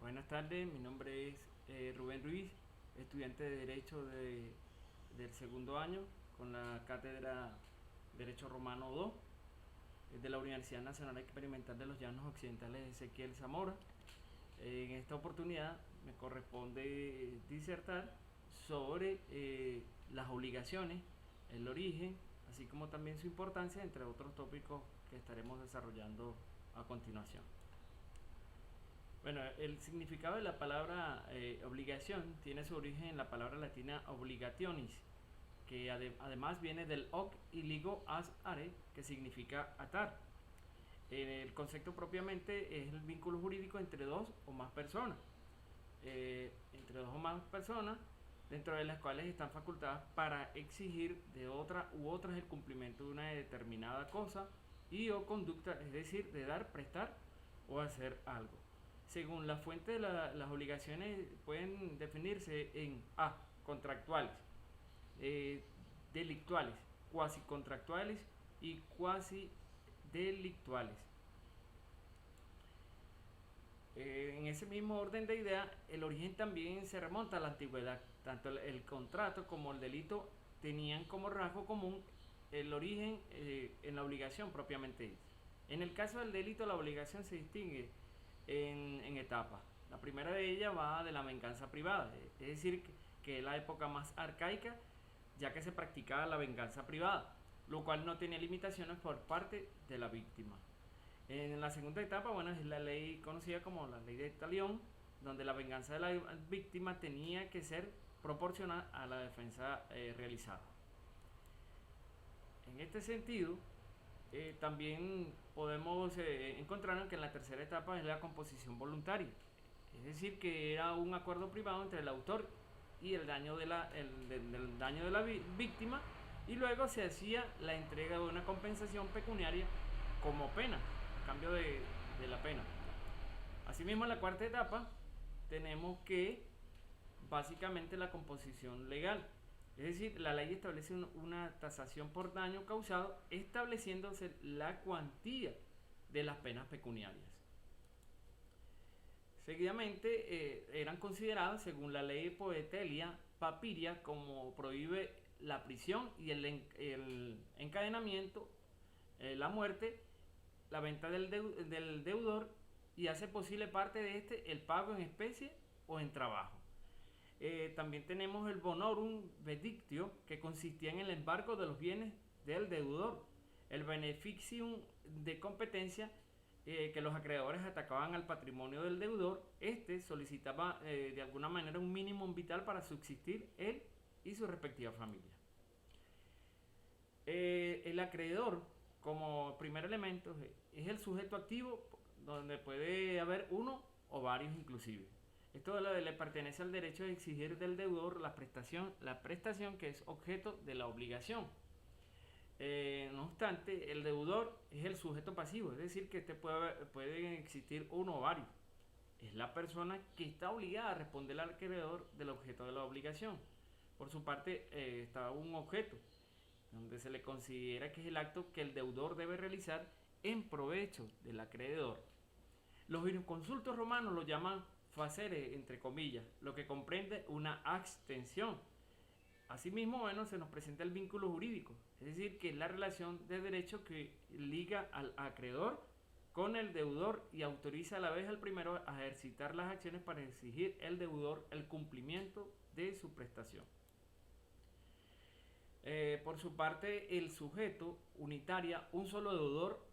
Buenas tardes, mi nombre es Rubén Ruiz, estudiante de del segundo año con la cátedra Derecho Romano 2 de la Universidad Nacional Experimental de los Llanos Occidentales Ezequiel Zamora. En esta oportunidad me corresponde disertar sobre las obligaciones, el origen, así como también su importancia, entre otros tópicos que estaremos desarrollando a continuación. Bueno, el significado de la palabra obligación tiene su origen en la palabra latina obligationis, que además viene del hoc y ligo as are, que significa atar. El concepto propiamente es el vínculo jurídico entre dos o más personas, dentro de las cuales están facultadas para exigir de otra u otras el cumplimiento de una determinada cosa y o conducta, es decir, de dar, prestar o hacer algo. Según la fuente de las obligaciones pueden definirse en A, contractuales, eh, delictuales, cuasi contractuales y cuasi delictuales. En ese mismo orden de ideas, el origen también se remonta a la antigüedad. Tanto el contrato como el delito tenían como rasgo común el origen en la obligación propiamente. En el caso del delito, la obligación se distingue en etapas. La primera de ellas va de la venganza privada, es decir, que es la época más arcaica, ya que se practicaba la venganza privada, lo cual no tenía limitaciones por parte de la víctima. En la segunda etapa, bueno, es la ley conocida como la ley de talión, donde la venganza de la víctima tenía que ser proporcional a la defensa realizada. En este sentido, también podemos encontrar que en la tercera etapa es la composición voluntaria, es decir, que era un acuerdo privado entre el autor y el daño del daño de la víctima, y luego se hacía la entrega de una compensación pecuniaria como pena, a cambio de la pena. Asimismo, en la cuarta etapa tenemos que básicamente la composición legal. Es decir, la ley establece una tasación por daño causado, estableciéndose la cuantía de las penas pecuniarias. Seguidamente eran consideradas, según la ley Poetelia Papiria, como prohíbe la prisión y el encadenamiento, la muerte, la venta del deudor, y hace posible parte de este el pago en especie o en trabajo. También tenemos el bonorum vedictio, que consistía en el embargo de los bienes del deudor, el beneficium de competencia, que los acreedores atacaban al patrimonio del deudor. Este solicitaba de alguna manera un mínimo vital para subsistir él y su respectiva familia. El acreedor, como primer elemento, es el sujeto activo, donde puede haber uno o varios inclusive. Esto le pertenece al derecho de exigir del deudor la prestación que es objeto de la obligación. No obstante, el deudor es el sujeto pasivo, es decir, que puede existir uno o varios. Es la persona que está obligada a responder al acreedor del objeto de la obligación. Por su parte, está un objeto, donde se le considera que es el acto que el deudor debe realizar en provecho del acreedor. Los jurisconsultos romanos lo llaman facere, entre comillas, lo que comprende una abstención. Asimismo, bueno, se nos presenta el vínculo jurídico, es decir, que es la relación de derecho que liga al acreedor con el deudor y autoriza a la vez al primero a ejercitar las acciones para exigir el deudor el cumplimiento de su prestación. Por su parte, el sujeto unitaria un solo deudor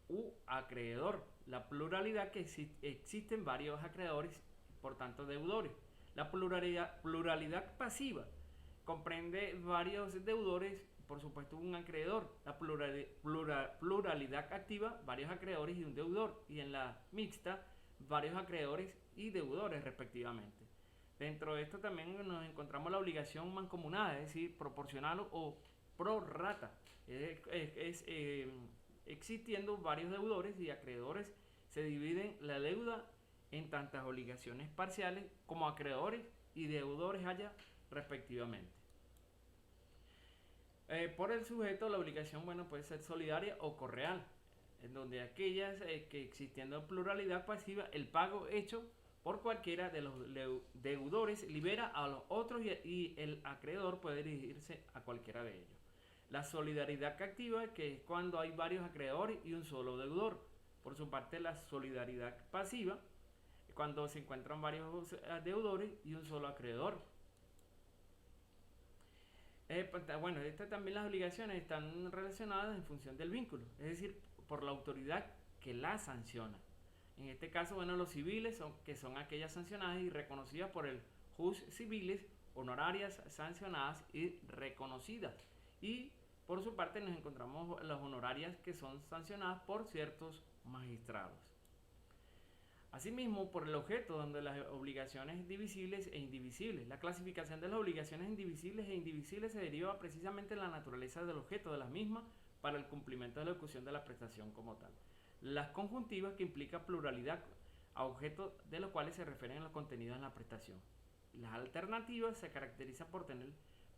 u acreedor, la pluralidad que existen varios acreedores, por tanto deudores. La pluralidad pasiva comprende varios deudores, por supuesto un acreedor. La pluralidad activa, varios acreedores y un deudor. Y en la mixta, varios acreedores y deudores respectivamente. Dentro de esto también nos encontramos la obligación mancomunada, es decir, proporcional o pro rata. Existiendo varios deudores y acreedores, se dividen la deuda en tantas obligaciones parciales como acreedores y deudores haya respectivamente. Por el sujeto, la obligación, bueno, puede ser solidaria o correal, en donde aquellas que existiendo pluralidad pasiva, el pago hecho por cualquiera de los deudores libera a los otros y el acreedor puede dirigirse a cualquiera de ellos. La solidaridad activa, que es cuando hay varios acreedores y un solo deudor. Por su parte, la solidaridad pasiva, cuando se encuentran varios deudores y un solo acreedor. Bueno, también las obligaciones están relacionadas en función del vínculo, es decir, por la autoridad que las sanciona. En este caso, bueno, los civiles son aquellas sancionadas y reconocidas por el jus civiles, honorarias, sancionadas y reconocidas. Y por su parte nos encontramos las honorarias que son sancionadas por ciertos magistrados. Asimismo, por el objeto, donde las obligaciones divisibles e indivisibles. La clasificación de las obligaciones indivisibles e indivisibles se deriva precisamente de la naturaleza del objeto de las mismas para el cumplimiento de la ejecución de la prestación como tal. Las conjuntivas, que implica pluralidad a objetos de los cuales se refieren a los contenidos en la prestación. Las alternativas se caracterizan por tener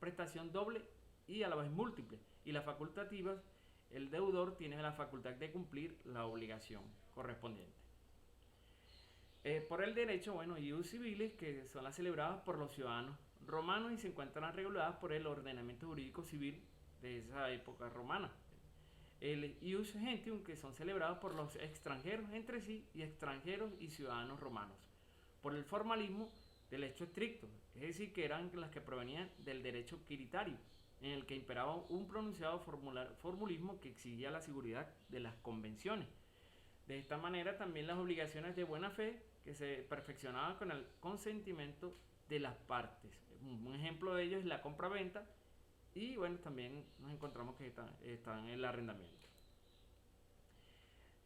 prestación doble y a la vez múltiple. Y las facultativas, el deudor tiene la facultad de cumplir la obligación correspondiente. Por el derecho, bueno, ius civiles, que son las celebradas por los ciudadanos romanos y se encuentran reguladas por el ordenamiento jurídico civil de esa época romana. El ius gentium, que son celebrados por los extranjeros entre sí y extranjeros y ciudadanos romanos, por el formalismo del hecho estricto, es decir, que eran las que provenían del derecho quiritario, en el que imperaba un pronunciado formulismo que exigía la seguridad de las convenciones. De esta manera también las obligaciones de buena fe, que se perfeccionaban con el consentimiento de las partes. Un ejemplo de ello es la compraventa y bueno, también nos encontramos que están en el arrendamiento.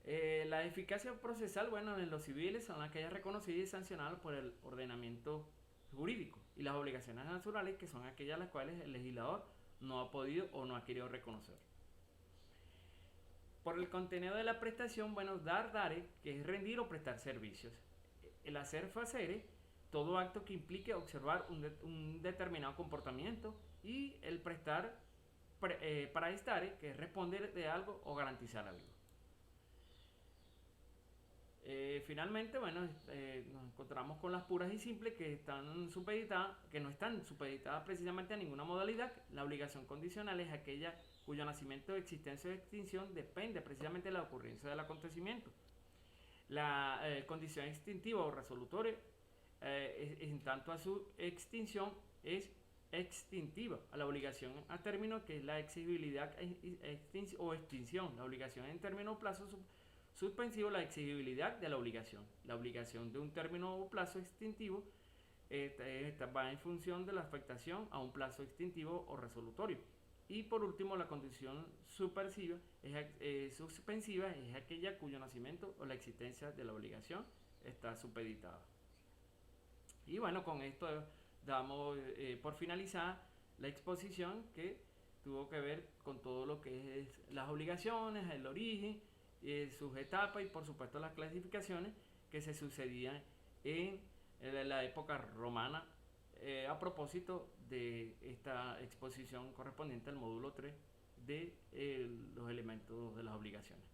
La eficacia procesal, bueno, en los civiles son aquellas reconocidas y sancionadas por el ordenamiento jurídico, y las obligaciones naturales, que son aquellas las cuales el legislador no ha podido o no ha querido reconocer. Por el contenido de la prestación, bueno, dar, dare, que es rendir o prestar servicios. El hacer, facere, todo acto que implique observar un determinado comportamiento, y el prestar, para estare, que es responder de algo o garantizar algo. Finalmente, bueno, nos encontramos con las puras y simples, que no están supeditadas precisamente a ninguna modalidad. La obligación condicional es aquella cuyo nacimiento, existencia o extinción depende precisamente de la ocurrencia del acontecimiento. La condición extintiva o resolutoria, en tanto a su extinción, es extintiva a la obligación a término, que es la exigibilidad o extinción. La obligación en término o plazo suspensivo, la exigibilidad de la obligación. La obligación de un término o plazo extintivo va en función de la afectación a un plazo extintivo o resolutorio. Y por último, la condición suspensiva es aquella cuyo nacimiento o la existencia de la obligación está supeditada. Y bueno, con esto damos por finalizada la exposición, que tuvo que ver con todo lo que es las obligaciones, el origen, sus etapas y por supuesto las clasificaciones que se sucedían en la época romana, a propósito de esta exposición correspondiente al módulo 3 de los elementos de las obligaciones.